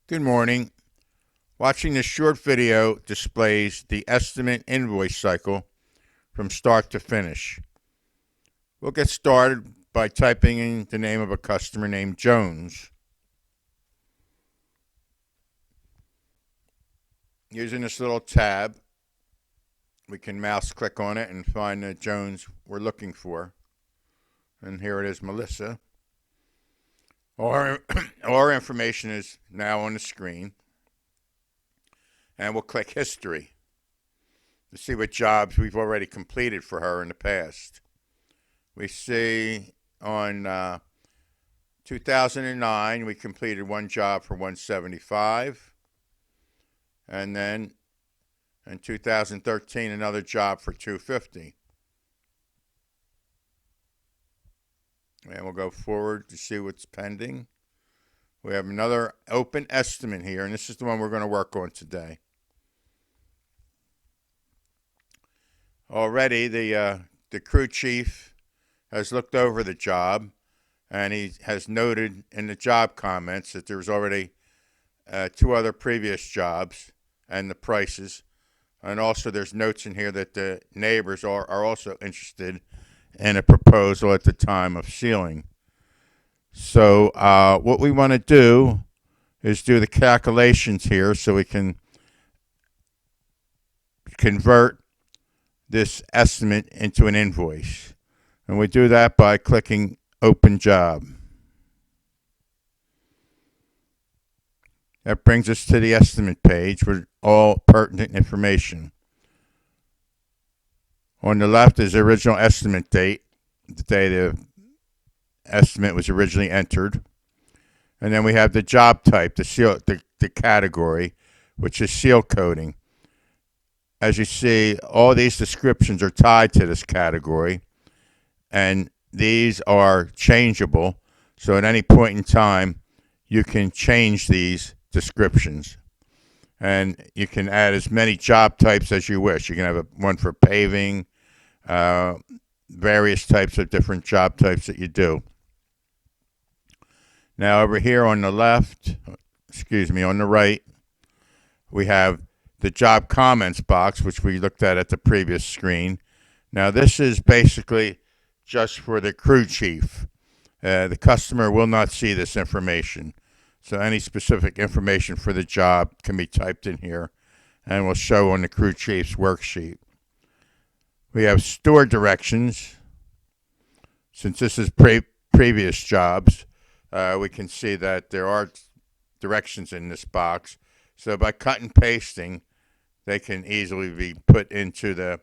Good morning. Watching this short video displays the estimate invoice cycle from start to finish. We'll get started by typing in the name of a customer named Jones. Using this little tab, we can mouse click on it and find the Jones we're looking for. And here it is, Melissa. All our information is now on the screen. And we'll click History to see what jobs we've already completed for her in the past. We see on 2009 we completed one job for $175, and then in 2013 another job for $250. And we'll go forward to see what's pending. We have another open estimate here, and this is the one we're going to work on today. Already the crew chief has looked over the job, and he has noted in the job comments that there was already two other previous jobs and the prices. And also there's notes in here that the neighbors are also interested in a proposal at the time of sealing. So what we want to do is do the calculations here so we can convert this estimate into an invoice. And we do that by clicking Open Job. That brings us to the estimate page with all pertinent information. On the left is the original estimate date, the day the estimate was originally entered. And then we have the job type, the category, which is seal coating. As you see, all these descriptions are tied to this category, and these are changeable. So at any point in time, you can change these descriptions, and you can add as many job types as you wish. You can have one for paving, various types of different job types that you do. Now over here on the left, on the right, we have the job comments box, which we looked at the previous screen. Now this is basically just for the crew chief. The customer will not see this information. So any specific information for the job can be typed in here and will show on the crew chief's worksheet. We have store directions. Since this is previous jobs, we can see that there are directions in this box. So by cut and pasting, they can easily be put into the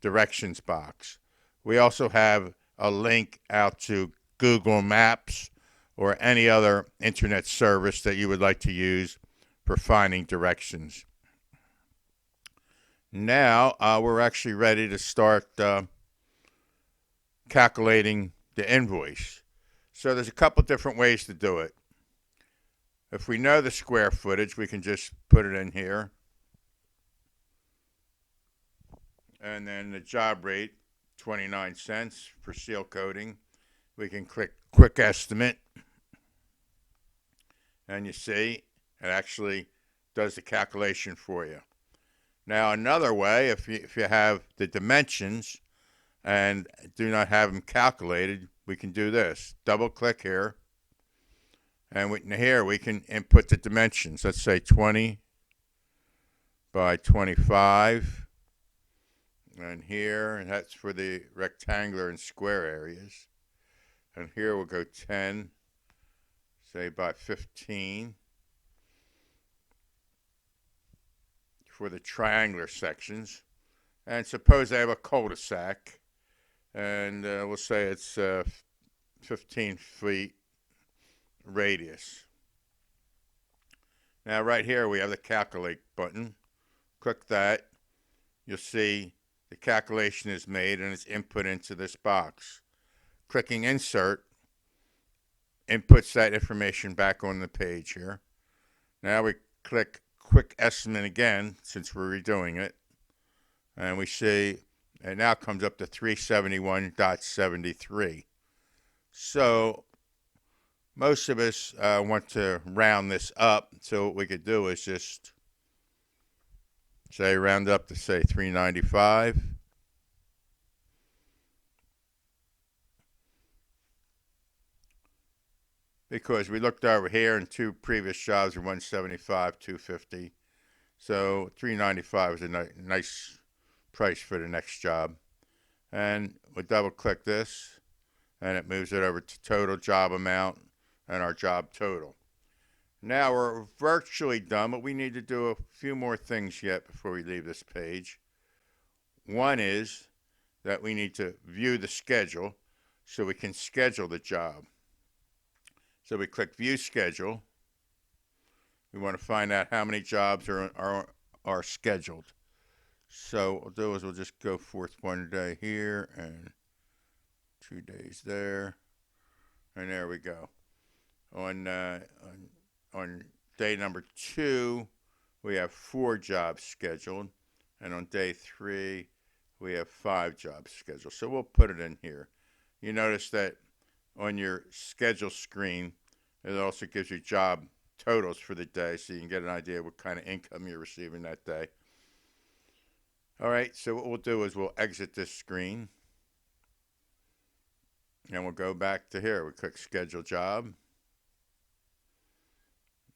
directions box. We also have a link out to Google Maps or any other internet service that you would like to use for finding directions. Now we're actually ready to start calculating the invoice. So there's a couple different ways to do it. If we know the square footage, we can just put it in here. And then the job rate, 29 cents for seal coating. We can click Quick Estimate. And you see, it actually does the calculation for you. Now another way, if you have the dimensions and do not have them calculated, we can do this. Double click here. And here we can input the dimensions. Let's say 20 by 25. And here, and that's for the rectangular and square areas. And here we'll go 10, say by 15. For the triangular sections. And suppose I have a cul-de-sac. And we'll say it's 15 feet radius. Now right here we have the calculate button. Click that. You'll see the calculation is made and it's input into this box. Clicking insert inputs that information back on the page here. Now we click Quick Estimate again, since we're redoing it, and we see it now comes up to 371.73. So Most of us want to round this up, so what we could do is just say round up to say 395. Because we looked over here and two previous jobs were 175, 250. So 395 is a nice price for the next job. And we double click this and it moves it over to total job amount and our job total. Now we're virtually done, but we need to do a few more things yet before we leave this page. One is that we need to view the schedule so we can schedule the job. So we click View Schedule. We want to find out how many jobs are scheduled. So what we'll do is we'll just go forth 1 day here and 2 days there, and there we go. On day number 2, we have 4 jobs scheduled, and on day 3, we have 5 jobs scheduled. So we'll put it in here. You notice that on your schedule screen, it also gives you job totals for the day, so you can get an idea of what kind of income you're receiving that day. All right, so what we'll do is we'll exit this screen, and we'll go back to here. We click Schedule Job,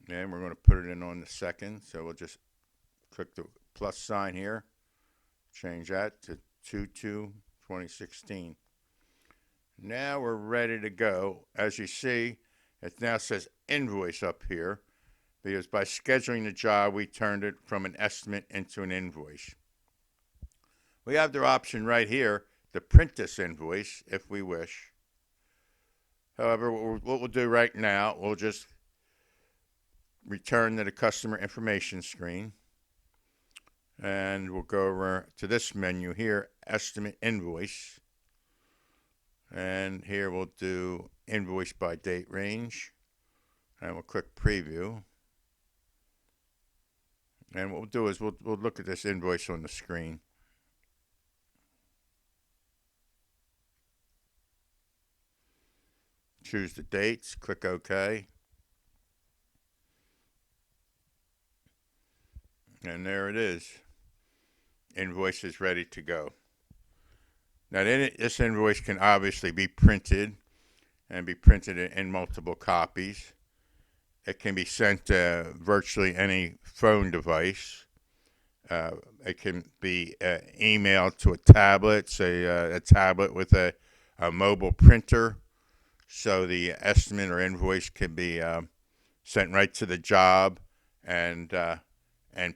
and we're going to put it in on the 2nd, so we'll just click the plus sign here, change that to 2/2/2016. Now we're ready to go. As you see, it now says Invoice up here because by scheduling the job, we turned it from an estimate into an invoice. We have the option right here to print this invoice if we wish. However, what we'll do right now, we'll just return to the customer information screen, and we'll go over to this menu here, Estimate Invoice. And here we'll do invoice by date range, and we'll click preview. And what we'll do is we'll look at this invoice on the screen. Choose the dates, click OK. And there it is. Invoice is ready to go. Now, this invoice can obviously be printed and be printed in multiple copies. It can be sent to virtually any phone device. It can be emailed to a tablet, say a tablet with a mobile printer. So the estimate or invoice can be sent right to the job and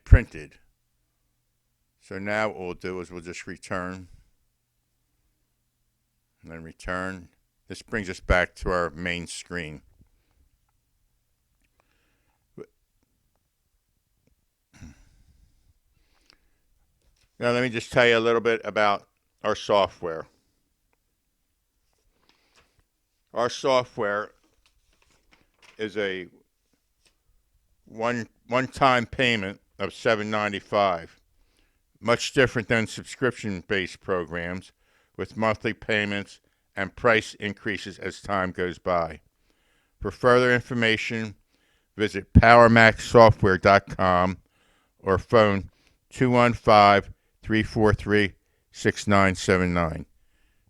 printed. So now what we'll do is we'll just return. And then return. This brings us back to our main screen. Now let me just tell you a little bit about our software. Our software is a one-time payment of $7.95, much different than subscription-based programs with monthly payments and price increases as time goes by. For further information, visit powermaxsoftware.com or phone 215-343-6979.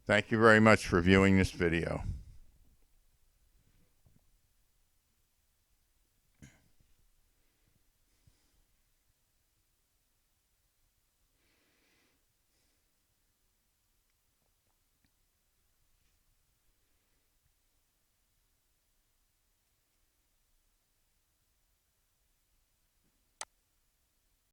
Thank you very much for viewing this video.